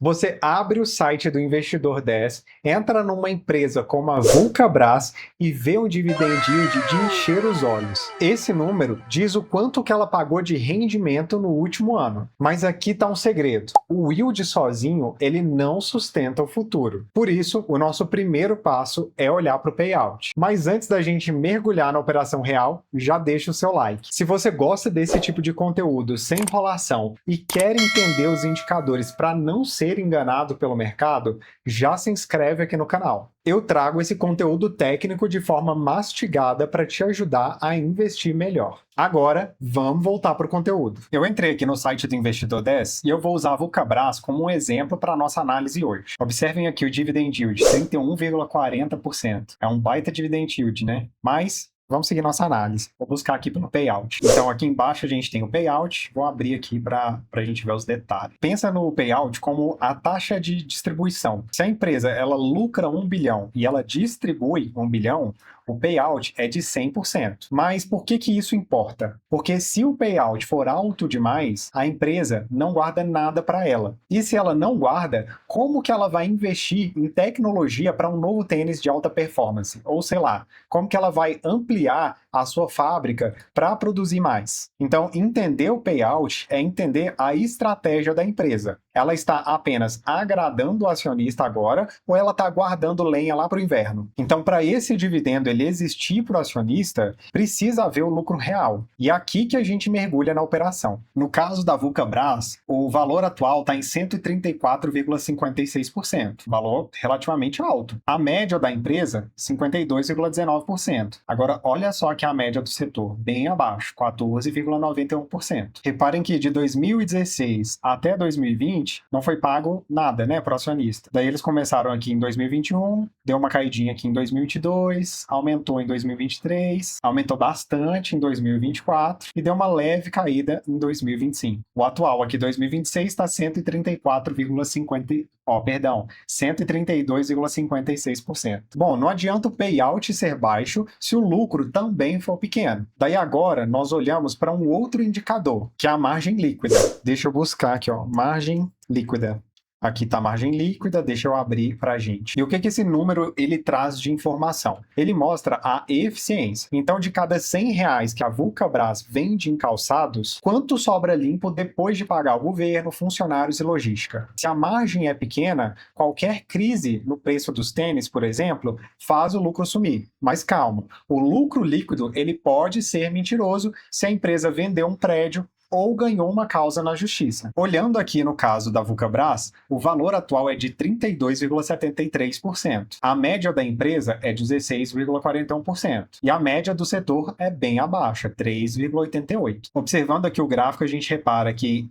Você abre o site do Investidor 10, entra numa empresa como a Vulcabras e vê um dividend yield de encher os olhos. Esse número diz o quanto que ela pagou de rendimento no último ano. Mas aqui está um segredo. O yield sozinho, ele não sustenta o futuro. Por isso, o nosso primeiro passo é olhar para o payout. Mas antes da gente mergulhar na operação real, já deixa o seu like. Se você gosta desse tipo de conteúdo sem enrolação e quer entender os indicadores para não ser enganado pelo mercado, já se inscreve aqui no canal. Eu trago esse conteúdo técnico de forma mastigada para te ajudar a investir melhor. Agora, vamos voltar para o conteúdo. Eu entrei aqui no site do Investidor 10 e eu vou usar a Vulcabras como um exemplo para a nossa análise hoje. Observem aqui o dividend yield, 31,40%. É um baita dividend yield, né? Mas vamos seguir nossa análise. Vou buscar aqui pelo payout. Então, aqui embaixo a gente tem o payout. Vou abrir aqui para a gente ver os detalhes. Pensa no payout como a taxa de distribuição. Se a empresa ela lucra 1 bilhão e ela distribui 1 bilhão, o payout é de 100%. Mas por que isso importa? Porque se o payout for alto demais, a empresa não guarda nada para ela. E se ela não guarda, como que ela vai investir em tecnologia para um novo tênis de alta performance? Ou sei lá, como que ela vai ampliar a sua fábrica para produzir mais? Então, entender o payout é entender a estratégia da empresa. Ela está apenas agradando o acionista agora ou ela está guardando lenha lá para o inverno? Então, para esse dividendo ele existir para o acionista, precisa haver o lucro real. E é aqui que a gente mergulha na operação. No caso da Vulcabras, o valor atual está em 134,56%, valor relativamente alto. A média da empresa, 52,19%. Agora, olha só que a média do setor, bem abaixo, 14,91%. Reparem que de 2016 até 2020, não foi pago nada, né, para o acionista. Daí eles começaram aqui em 2021, deu uma caidinha aqui em 2022, aumentou em 2023, aumentou bastante em 2024 e deu uma leve caída em 2025. O atual aqui, 2026, está 132,56%. Bom, não adianta o payout ser baixo se o lucro também for pequeno. Daí agora nós olhamos para um outro indicador, que é a margem líquida. Deixa eu buscar aqui, ó, margem líquida. Aqui está a margem líquida, deixa eu abrir para a gente. E o que esse número ele traz de informação? Ele mostra a eficiência. Então, de cada R$ 100 que a Vulcabras vende em calçados, quanto sobra limpo depois de pagar o governo, funcionários e logística? Se a margem é pequena, qualquer crise no preço dos tênis, por exemplo, faz o lucro sumir. Mas calma, o lucro líquido ele pode ser mentiroso se a empresa vender um prédio ou ganhou uma causa na justiça. Olhando aqui no caso da Vulcabras, o valor atual é de 32,73%. A média da empresa é 16,41%. E a média do setor é bem abaixo, 3,88%. Observando aqui o gráfico, a gente repara que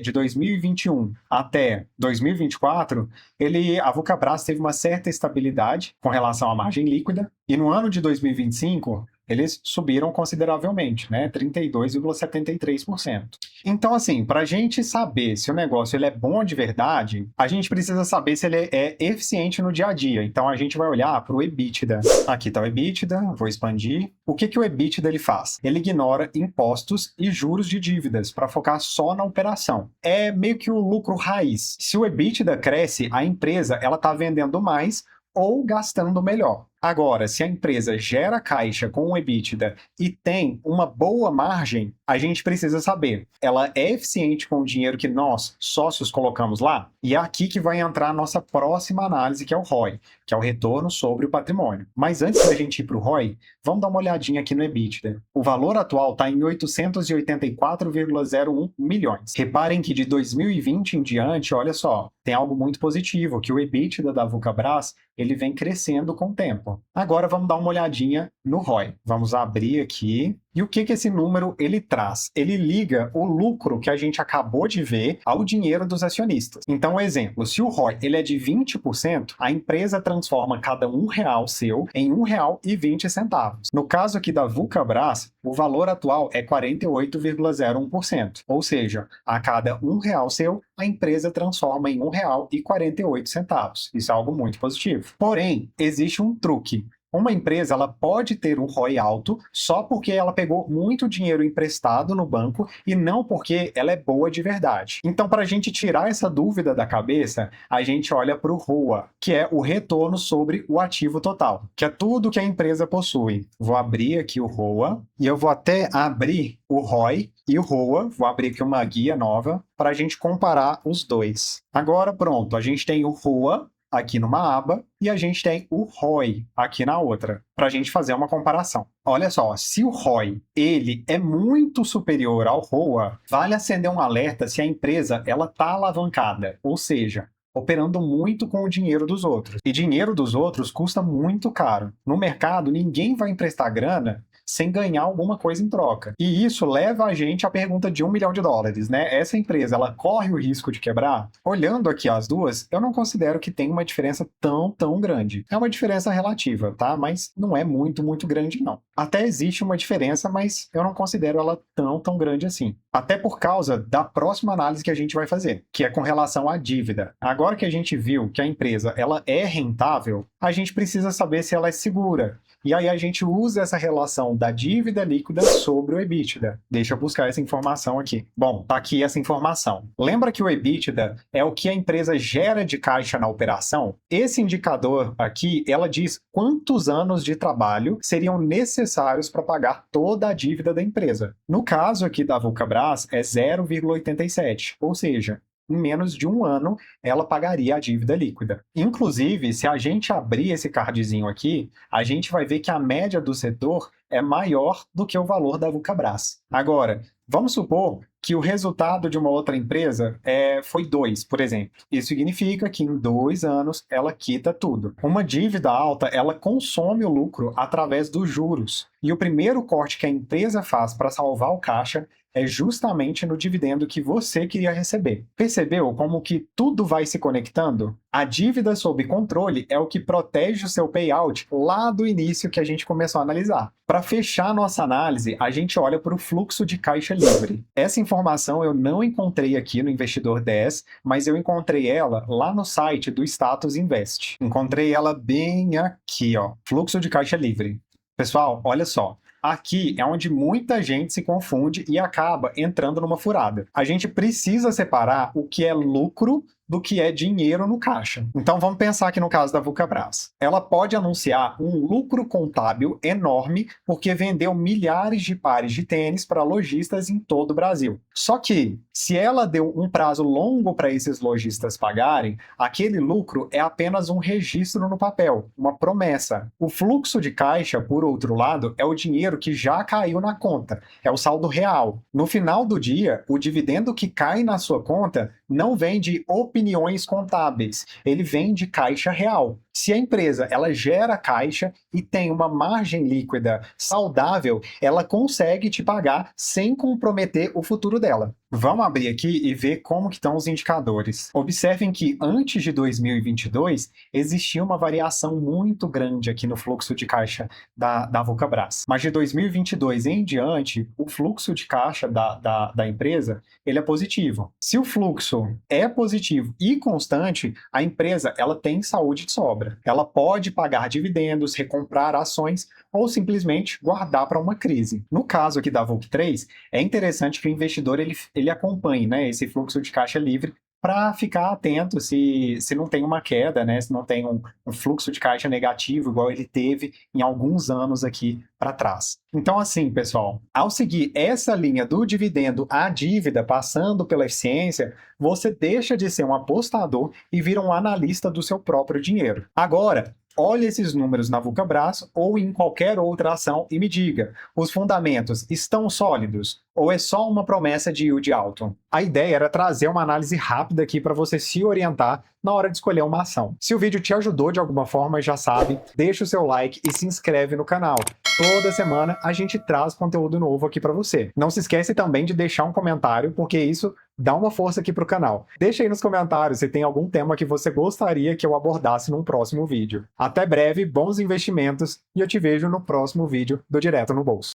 de 2021 até 2024, a Vulcabras teve uma certa estabilidade com relação à margem líquida, e no ano de 2025, eles subiram consideravelmente, né? 32,73%. Então, assim, para a gente saber se o negócio ele é bom de verdade, a gente precisa saber se ele é eficiente no dia a dia. Então, a gente vai olhar para o EBITDA. Aqui está o EBITDA, vou expandir. O que o EBITDA ele faz? Ele ignora impostos e juros de dívidas para focar só na operação. É meio que o lucro raiz. Se o EBITDA cresce, a empresa ela está vendendo mais ou gastando melhor. Agora, se a empresa gera caixa com o EBITDA e tem uma boa margem, a gente precisa saber, ela é eficiente com o dinheiro que nós, sócios, colocamos lá? E é aqui que vai entrar a nossa próxima análise, que é o ROI, que é o retorno sobre o patrimônio. Mas antes da gente ir para o ROI, vamos dar uma olhadinha aqui no EBITDA. O valor atual está em 884,01 milhões. Reparem que de 2020 em diante, olha só, tem algo muito positivo, que o EBITDA da Vulcabras, ele vem crescendo com o tempo. Agora vamos dar uma olhadinha no ROI. Vamos abrir aqui. E o que esse número ele traz? Ele liga o lucro que a gente acabou de ver ao dinheiro dos acionistas. Então, um exemplo, se o ROI ele é de 20%, a empresa transforma cada R$ 1 seu em R$ 1,20. No caso aqui da Vulcabras, o valor atual é 48,01%. Ou seja, a cada R$ 1 seu, a empresa transforma em R$ 1,48. Isso é algo muito positivo. Porém, existe um truque. Uma empresa ela pode ter um ROI alto só porque ela pegou muito dinheiro emprestado no banco e não porque ela é boa de verdade. Então, para a gente tirar essa dúvida da cabeça, a gente olha para o ROA, que é o retorno sobre o ativo total, que é tudo que a empresa possui. Vou abrir aqui o ROA e eu vou até abrir o ROI e o ROA, vou abrir aqui uma guia nova para a gente comparar os dois. Agora, pronto, a gente tem o ROA aqui numa aba e a gente tem o ROI aqui na outra, para a gente fazer uma comparação. Olha só, se o ROI ele é muito superior ao ROA, vale acender um alerta se a empresa ela está alavancada, ou seja, operando muito com o dinheiro dos outros. E dinheiro dos outros custa muito caro. No mercado, ninguém vai emprestar grana sem ganhar alguma coisa em troca. E isso leva a gente à pergunta de $1 milhão, né? Essa empresa, ela corre o risco de quebrar? Olhando aqui as duas, eu não considero que tem uma diferença tão grande. É uma diferença relativa, tá? Mas não é muito grande, não. Até existe uma diferença, mas eu não considero ela tão grande assim. Até por causa da próxima análise que a gente vai fazer, que é com relação à dívida. Agora que a gente viu que a empresa ela é rentável, a gente precisa saber se ela é segura. E aí a gente usa essa relação da dívida líquida sobre o EBITDA. Deixa eu buscar essa informação aqui. Bom, tá aqui essa informação. Lembra que o EBITDA é o que a empresa gera de caixa na operação? Esse indicador aqui, ela diz quantos anos de trabalho seriam necessários para pagar toda a dívida da empresa. No caso aqui da Vulcabras, é 0,87, ou seja, em menos de um ano, ela pagaria a dívida líquida. Inclusive, se a gente abrir esse cardzinho aqui, a gente vai ver que a média do setor é maior do que o valor da Vulcabras. Agora, vamos supor que o resultado de uma outra empresa foi 2, por exemplo. Isso significa que em 2 anos ela quita tudo. Uma dívida alta, ela consome o lucro através dos juros. E o primeiro corte que a empresa faz para salvar o caixa é justamente no dividendo que você queria receber. Percebeu como que tudo vai se conectando? A dívida sob controle é o que protege o seu payout lá do início que a gente começou a analisar. Para fechar nossa análise, a gente olha para o fluxo de caixa livre. Essa informação eu não encontrei aqui no Investidor 10, mas eu encontrei ela lá no site do Status Invest. Encontrei ela bem aqui, ó, fluxo de caixa livre. Pessoal, olha só. Aqui é onde muita gente se confunde e acaba entrando numa furada. A gente precisa separar o que é lucro do que é dinheiro no caixa. Então vamos pensar aqui no caso da Vulcabras. Ela pode anunciar um lucro contábil enorme porque vendeu milhares de pares de tênis para lojistas em todo o Brasil. Só que, se ela deu um prazo longo para esses lojistas pagarem, aquele lucro é apenas um registro no papel, uma promessa. O fluxo de caixa, por outro lado, é o dinheiro que já caiu na conta, é o saldo real. No final do dia, o dividendo que cai na sua conta não vem de opiniões contábeis, ele vem de caixa real. Se a empresa ela gera caixa e tem uma margem líquida saudável, ela consegue te pagar sem comprometer o futuro dela. Vamos abrir aqui e ver como que estão os indicadores. Observem que antes de 2022 existia uma variação muito grande aqui no fluxo de caixa da Vulcabras. Mas de 2022 em diante, o fluxo de caixa da empresa ele é positivo. Se o fluxo é positivo e constante, a empresa ela tem saúde de sobra. Ela pode pagar dividendos, recomprar ações ou simplesmente guardar para uma crise. No caso aqui da VUC3, é interessante que o investidor ele acompanhe, né, esse fluxo de caixa livre para ficar atento se não tem uma queda, né, se não tem um fluxo de caixa negativo, igual ele teve em alguns anos aqui para trás. Então, assim, pessoal, ao seguir essa linha do dividendo à dívida, passando pela eficiência, você deixa de ser um apostador e vira um analista do seu próprio dinheiro. Agora, olhe esses números na Vulcabras ou em qualquer outra ação e me diga, os fundamentos estão sólidos ou é só uma promessa de yield alto? A ideia era trazer uma análise rápida aqui para você se orientar na hora de escolher uma ação. Se o vídeo te ajudou de alguma forma, já sabe, deixa o seu like e se inscreve no canal. Toda semana a gente traz conteúdo novo aqui para você. Não se esquece também de deixar um comentário, porque isso dá uma força aqui para o canal. Deixa aí nos comentários se tem algum tema que você gostaria que eu abordasse num próximo vídeo. Até breve, bons investimentos e eu te vejo no próximo vídeo do Direto no Bolso.